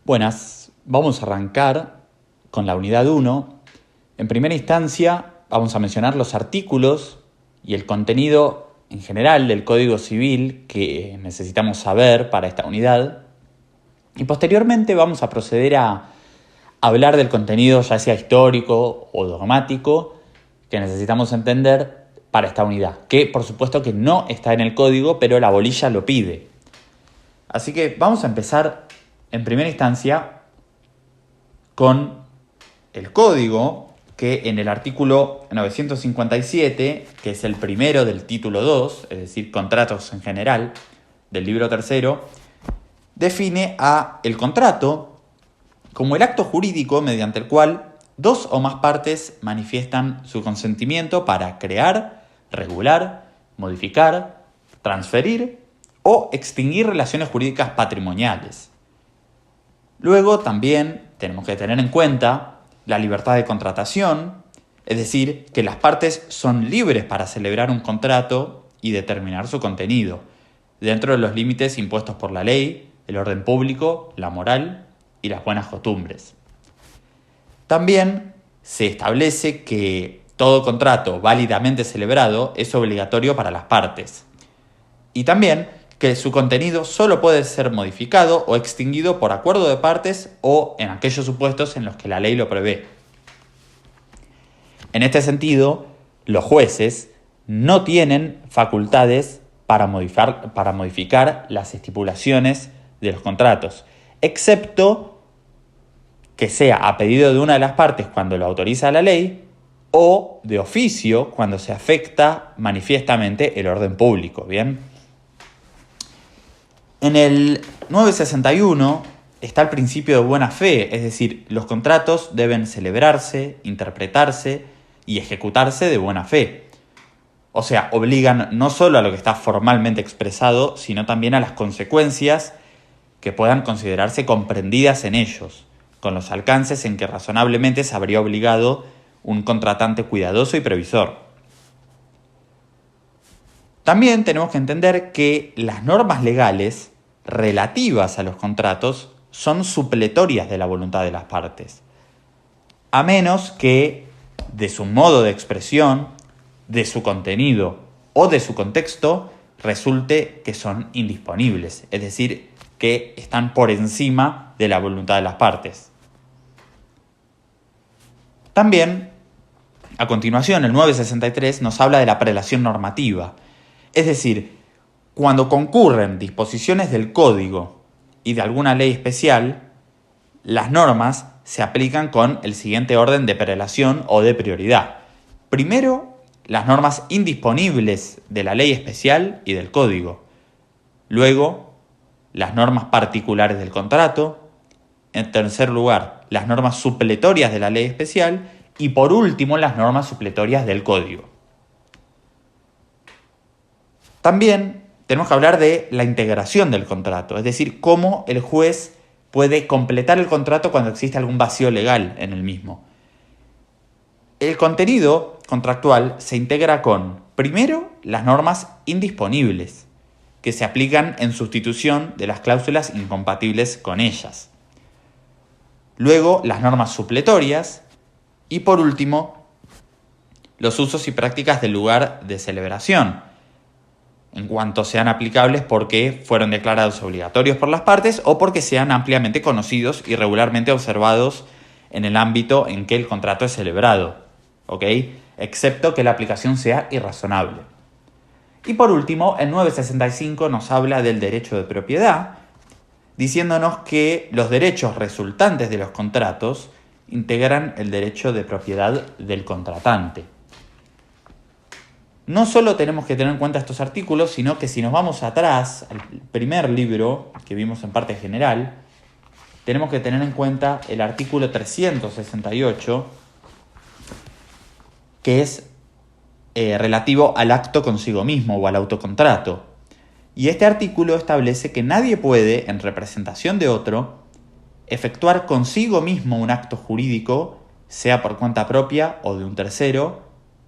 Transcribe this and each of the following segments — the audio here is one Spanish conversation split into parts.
Buenas, vamos a arrancar con la unidad 1. En primera instancia vamos a mencionar los artículos y el contenido en general del Código Civil que necesitamos saber para esta unidad. Y posteriormente vamos a proceder a hablar del contenido ya sea histórico o dogmático que necesitamos entender para esta unidad, que por supuesto que no está en el código, pero la bolilla lo pide. Así que vamos a empezar en primera instancia con el código, que en el artículo 957, que es el primero del título 2, es decir, contratos en general, del libro tercero, define a el contrato como el acto jurídico mediante el cual dos o más partes manifiestan su consentimiento para crear, regular, modificar, transferir o extinguir relaciones jurídicas patrimoniales. Luego también tenemos que tener en cuenta la libertad de contratación, es decir, que las partes son libres para celebrar un contrato y determinar su contenido, dentro de los límites impuestos por la ley, el orden público, la moral y las buenas costumbres. También se establece que todo contrato válidamente celebrado es obligatorio para las partes. Y también que su contenido solo puede ser modificado o extinguido por acuerdo de partes o en aquellos supuestos en los que la ley lo prevé. En este sentido, los jueces no tienen facultades para modificar las estipulaciones de los contratos, excepto que sea a pedido de una de las partes cuando lo autoriza la ley o de oficio cuando se afecta manifiestamente el orden público, ¿bien? En el 961 está el principio de buena fe, es decir, los contratos deben celebrarse, interpretarse y ejecutarse de buena fe. O sea, obligan no solo a lo que está formalmente expresado, sino también a las consecuencias que puedan considerarse comprendidas en ellos, con los alcances en que razonablemente se habría obligado un contratante cuidadoso y previsor. También tenemos que entender que las normas legales relativas a los contratos son supletorias de la voluntad de las partes, a menos que de su modo de expresión, de su contenido o de su contexto resulte que son indisponibles, es decir, que están por encima de la voluntad de las partes. También, a continuación, el 963 nos habla de la prelación normativa, es decir, cuando concurren disposiciones del código y de alguna ley especial, las normas se aplican con el siguiente orden de prelación o de prioridad. Primero, las normas indisponibles de la ley especial y del código. Luego, las normas particulares del contrato. En tercer lugar, las normas supletorias de la ley especial. Y por último, las normas supletorias del código. También tenemos que hablar de la integración del contrato, es decir, cómo el juez puede completar el contrato cuando existe algún vacío legal en el mismo. El contenido contractual se integra con, primero, las normas indisponibles, que se aplican en sustitución de las cláusulas incompatibles con ellas. Luego, las normas supletorias y, por último, los usos y prácticas del lugar de celebración, en cuanto sean aplicables porque fueron declarados obligatorios por las partes o porque sean ampliamente conocidos y regularmente observados en el ámbito en que el contrato es celebrado, ¿ok? Excepto que la aplicación sea irrazonable. Y por último, el 965 nos habla del derecho de propiedad, diciéndonos que los derechos resultantes de los contratos integran el derecho de propiedad del contratante. No solo tenemos que tener en cuenta estos artículos, sino que si nos vamos atrás, al primer libro que vimos en parte general, tenemos que tener en cuenta el artículo 368, que es relativo al acto consigo mismo o al autocontrato. Y este artículo establece que nadie puede, en representación de otro, efectuar consigo mismo un acto jurídico, sea por cuenta propia o de un tercero,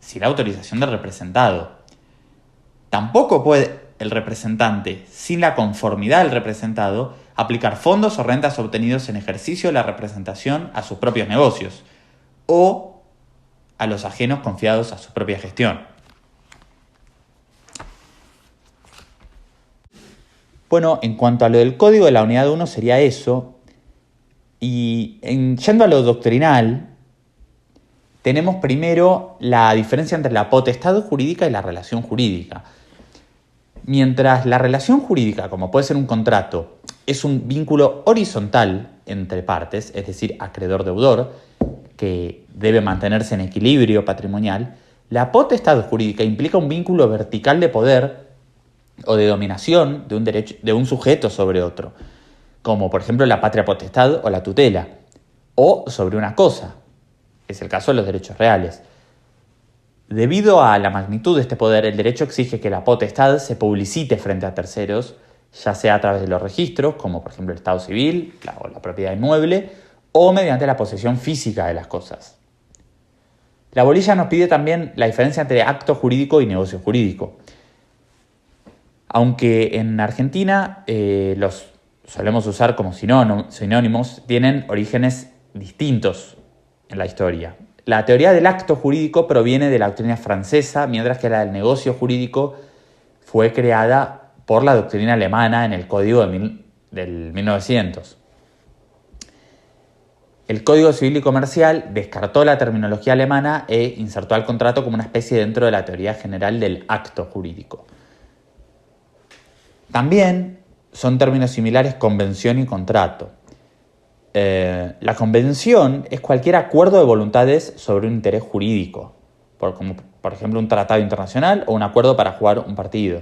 sin la autorización del representado. Tampoco puede el representante, sin la conformidad del representado, aplicar fondos o rentas obtenidos en ejercicio de la representación a sus propios negocios o a los ajenos confiados a su propia gestión. Bueno, en cuanto a lo del código de la unidad 1 sería eso. Y yendo a lo doctrinal, tenemos primero la diferencia entre la potestad jurídica y la relación jurídica. Mientras la relación jurídica, como puede ser un contrato, es un vínculo horizontal entre partes, es decir, acreedor-deudor, que debe mantenerse en equilibrio patrimonial, la potestad jurídica implica un vínculo vertical de poder o de dominación de un derecho, de un sujeto sobre otro, como por ejemplo la patria potestad o la tutela, o sobre una cosa, es el caso de los derechos reales. Debido a la magnitud de este poder, el derecho exige que la potestad se publicite frente a terceros, ya sea a través de los registros, como por ejemplo el estado civil o la propiedad inmueble, o mediante la posesión física de las cosas. La bolilla nos pide también la diferencia entre acto jurídico y negocio jurídico. Aunque en Argentina los solemos usar como sinónimos, tienen orígenes distintos en la historia. La teoría del acto jurídico proviene de la doctrina francesa, mientras que la del negocio jurídico fue creada por la doctrina alemana en el Código del 1900. El Código Civil y Comercial descartó la terminología alemana e insertó al contrato como una especie dentro de la teoría general del acto jurídico. También son términos similares convención y contrato. La convención es cualquier acuerdo de voluntades sobre un interés jurídico, como por ejemplo un tratado internacional o un acuerdo para jugar un partido.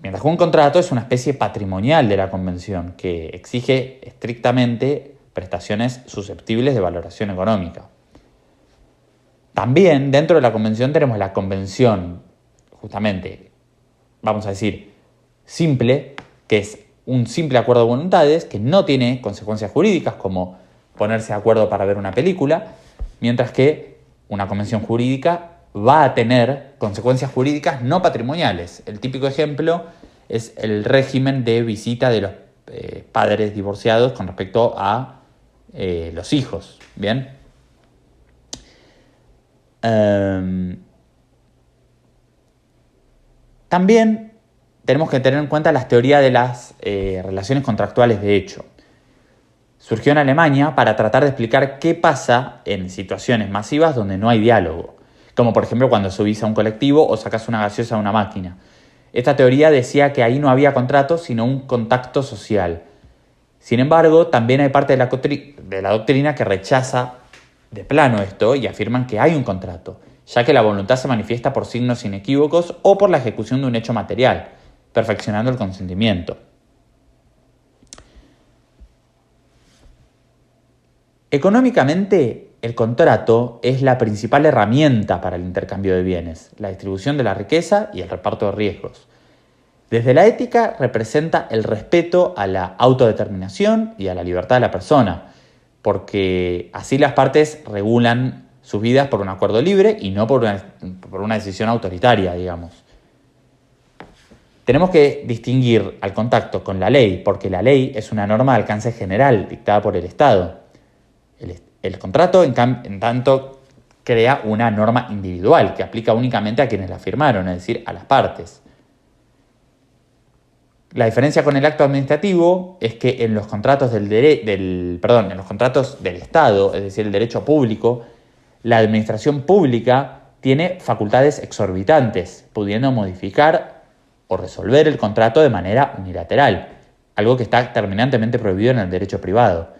Mientras que un contrato es una especie patrimonial de la convención que exige estrictamente prestaciones susceptibles de valoración económica. También dentro de la convención tenemos la convención, justamente, vamos a decir, simple, que es un simple acuerdo de voluntades que no tiene consecuencias jurídicas como ponerse de acuerdo para ver una película, mientras que una convención jurídica va a tener consecuencias jurídicas no patrimoniales. El típico ejemplo es el régimen de visita de los padres divorciados con respecto a los hijos. ¿Bien? También tenemos que tener en cuenta las teorías de las relaciones contractuales de hecho. Surgió en Alemania para tratar de explicar qué pasa en situaciones masivas donde no hay diálogo, como por ejemplo cuando subís a un colectivo o sacás una gaseosa a una máquina. Esta teoría decía que ahí no había contrato, sino un contacto social. Sin embargo, también hay parte de la doctrina que rechaza de plano esto y afirman que hay un contrato, ya que la voluntad se manifiesta por signos inequívocos o por la ejecución de un hecho material, perfeccionando el consentimiento. Económicamente, el contrato es la principal herramienta para el intercambio de bienes, la distribución de la riqueza y el reparto de riesgos. Desde la ética representa el respeto a la autodeterminación y a la libertad de la persona, porque así las partes regulan sus vidas por un acuerdo libre y no por una decisión autoritaria, digamos. Tenemos que distinguir al contacto con la ley, porque la ley es una norma de alcance general dictada por el Estado. El contrato, en tanto, crea una norma individual que aplica únicamente a quienes la firmaron, es decir, a las partes. La diferencia con el acto administrativo es que en los contratos en los contratos del Estado, es decir, el derecho público, la administración pública tiene facultades exorbitantes, pudiendo modificar o resolver el contrato de manera unilateral, algo que está terminantemente prohibido en el derecho privado.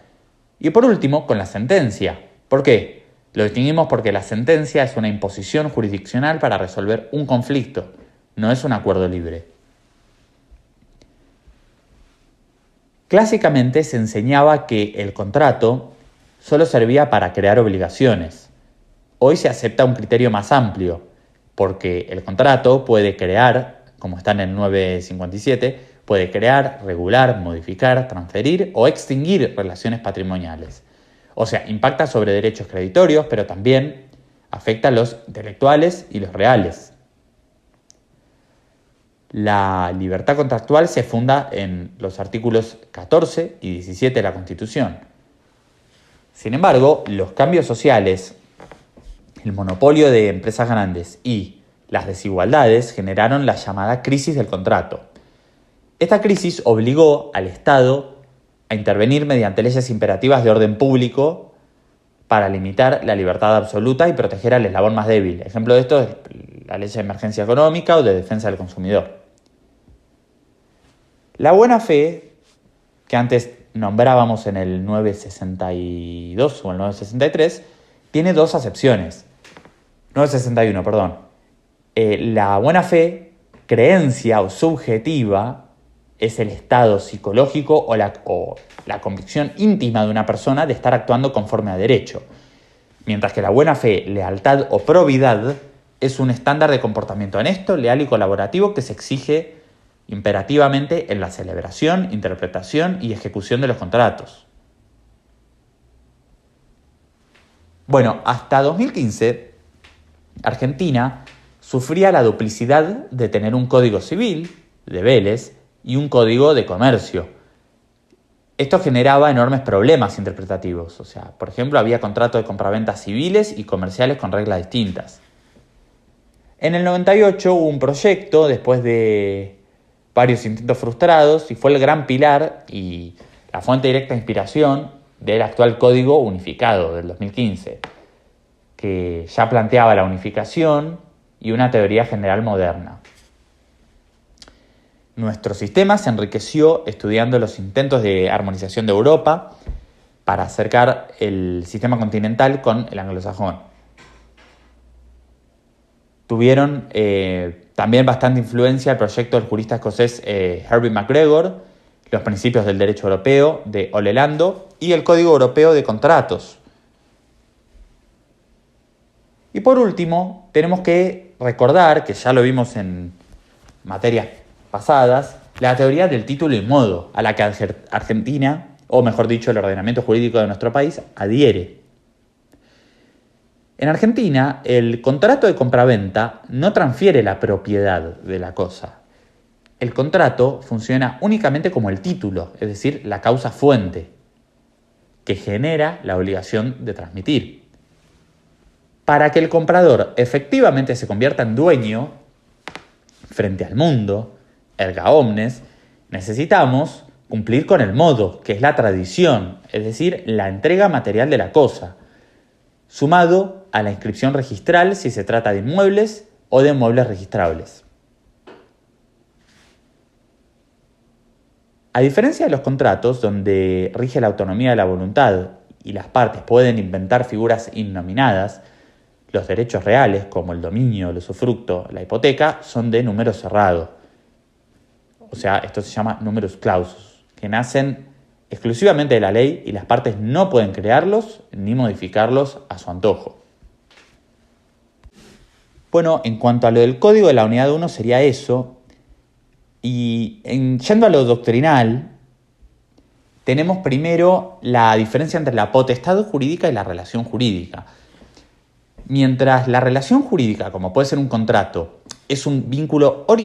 Y por último, con la sentencia. ¿Por qué? Lo distinguimos porque la sentencia es una imposición jurisdiccional para resolver un conflicto, no es un acuerdo libre. Clásicamente se enseñaba que el contrato solo servía para crear obligaciones. Hoy se acepta un criterio más amplio, porque el contrato puede crear, como está en el 957, puede crear, regular, modificar, transferir o extinguir relaciones patrimoniales. O sea, impacta sobre derechos creditorios, pero también afecta a los intelectuales y los reales. La libertad contractual se funda en los artículos 14 y 17 de la Constitución. Sin embargo, los cambios sociales, el monopolio de empresas grandes y las desigualdades generaron la llamada crisis del contrato. Esta crisis obligó al Estado a intervenir mediante leyes imperativas de orden público para limitar la libertad absoluta y proteger al eslabón más débil. Ejemplo de esto es la ley de emergencia económica o de defensa del consumidor. La buena fe, que antes nombrábamos en el 962 o el 963, tiene dos acepciones. 961, perdón. La buena fe, creencia o subjetiva, es el estado psicológico o la convicción íntima de una persona de estar actuando conforme a derecho. Mientras que la buena fe, lealtad o probidad es un estándar de comportamiento honesto, leal y colaborativo que se exige imperativamente en la celebración, interpretación y ejecución de los contratos. Bueno, hasta 2015, Argentina sufría la duplicidad de tener un código civil, de Vélez, y un código de comercio. Esto generaba enormes problemas interpretativos. O sea, por ejemplo, había contratos de compraventa civiles y comerciales con reglas distintas. En el 98 hubo un proyecto, después de varios intentos frustrados, y fue el gran pilar y la fuente directa de inspiración del actual Código Unificado del 2015, que ya planteaba la unificación y una teoría general moderna. Nuestro sistema se enriqueció estudiando los intentos de armonización de Europa para acercar el sistema continental con el anglosajón. Tuvieron también bastante influencia el proyecto del jurista escocés Herbie McGregor, los principios del derecho europeo de Ole Lando y el Código Europeo de Contratos. Y por último, tenemos que recordar, que ya lo vimos en materias pasadas, la teoría del título y modo, a la que Argentina, o mejor dicho, el ordenamiento jurídico de nuestro país, adhiere. En Argentina, el contrato de compraventa no transfiere la propiedad de la cosa. El contrato funciona únicamente como el título, es decir, la causa fuente, que genera la obligación de transmitir. Para que el comprador efectivamente se convierta en dueño frente al mundo, erga omnes, necesitamos cumplir con el modo, que es la tradición, es decir, la entrega material de la cosa, sumado a la inscripción registral si se trata de inmuebles o de muebles registrables. A diferencia de los contratos, donde rige la autonomía de la voluntad y las partes pueden inventar figuras innominadas, los derechos reales, como el dominio, el usufructo, la hipoteca, son de número cerrado. O sea, esto se llama numerus clausus, que nacen exclusivamente de la ley y las partes no pueden crearlos ni modificarlos a su antojo. Bueno, en cuanto a lo del Código de la Unidad 1 sería eso. Y yendo a lo doctrinal, tenemos primero la diferencia entre la potestad jurídica y la relación jurídica. Mientras la relación jurídica, como puede ser un contrato, es un vínculo